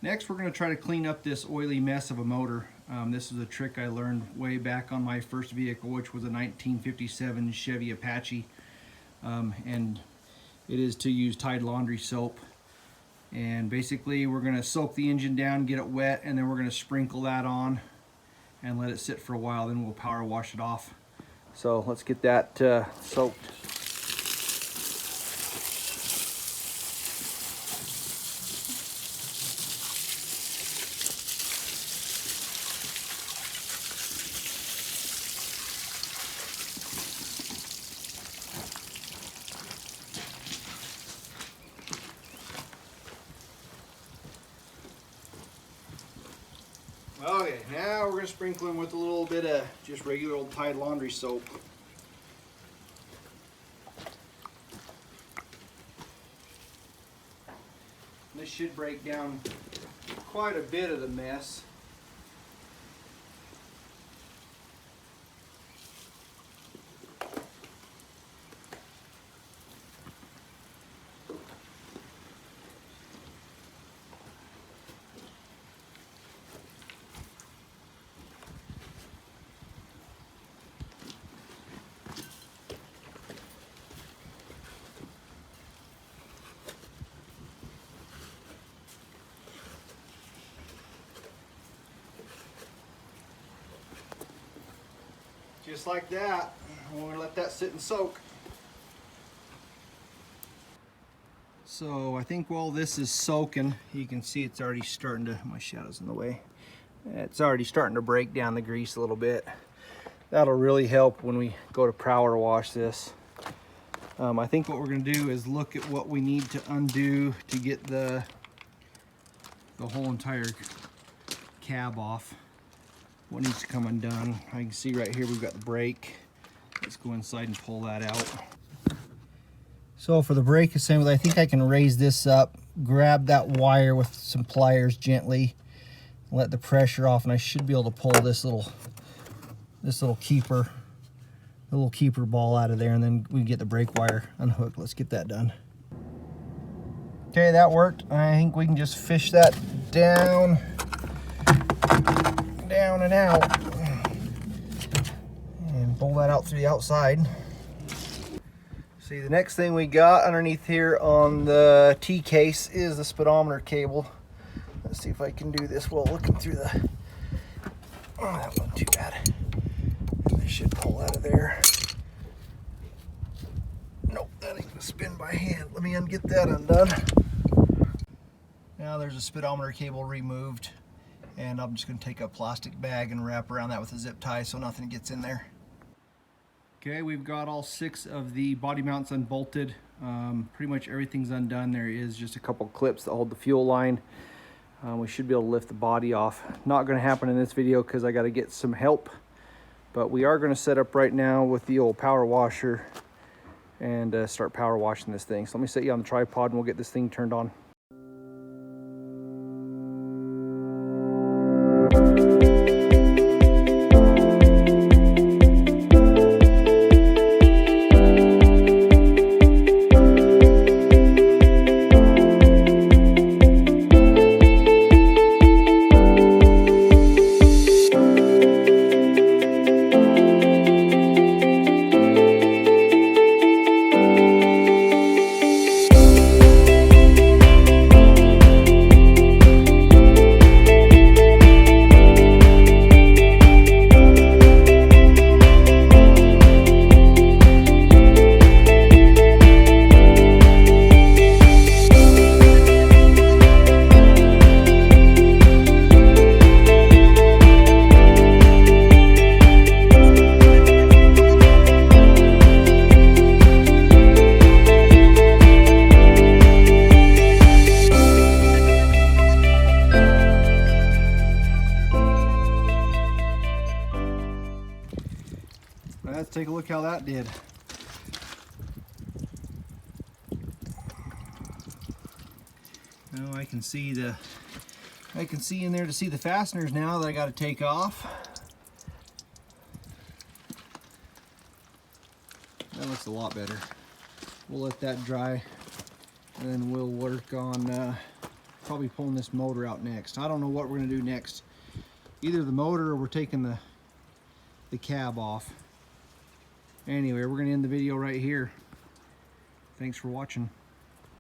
Next, we're going to try to clean up this oily mess of a motor. This is a trick I learned way back on my first vehicle, which was a 1957 Chevy Apache. And it is to use Tide laundry soap. And basically, we're going to soak the engine down, get it wet, and then we're going to sprinkle that on and let it sit for a while. Then we'll power wash it off. So let's get that soaked. Okay, now we're going to sprinkle in with a little bit of just regular old Tide laundry soap. This should break down quite a bit of the mess. Just like that. We're going to let that sit and soak. So I think while this is soaking, you can see it's already starting to, my shadow's in the way. It's already starting to break down the grease a little bit. That'll really help when we go to power wash this. I think what we're going to do is look at what we need to undo to get the whole entire cab off. What needs to come undone. I can see right here we've got the brake. Let's go inside and pull that out. So for the brake assembly, I think I can raise this up, grab that wire with some pliers gently, let the pressure off, and I should be able to pull this little keeper, the little keeper ball out of there, and then we can get the brake wire unhooked. Let's get that done. Okay, that worked. I think we can just fish that down and out and pull that out through the outside. See, the next thing we got underneath here on the T-case is the speedometer cable. Let's see if I can do this while looking through the, oh, that wasn't too bad. I should pull out of there. Nope, that ain't gonna spin by hand. Let me get that undone. Now there's a speedometer cable removed. And I'm just going to take a plastic bag and wrap around that with a zip tie so nothing gets in there. Okay, we've got all 6 of the body mounts unbolted. Pretty much everything's undone. There is just a couple clips that hold the fuel line. We should be able to lift the body off. Not going to happen in this video because I got to get some help. But we are going to set up right now with the old power washer and start power washing this thing. So let me set you on the tripod and we'll get this thing turned on. Let's take a look how that did. Now I can see in there to see the fasteners now that I got to take off. That looks a lot better. We'll let that dry and then we'll work on probably pulling this motor out next. I don't know what we're gonna do next. Either the motor or we're taking the cab off. Anyway, we're gonna end the video right here. Thanks for watching.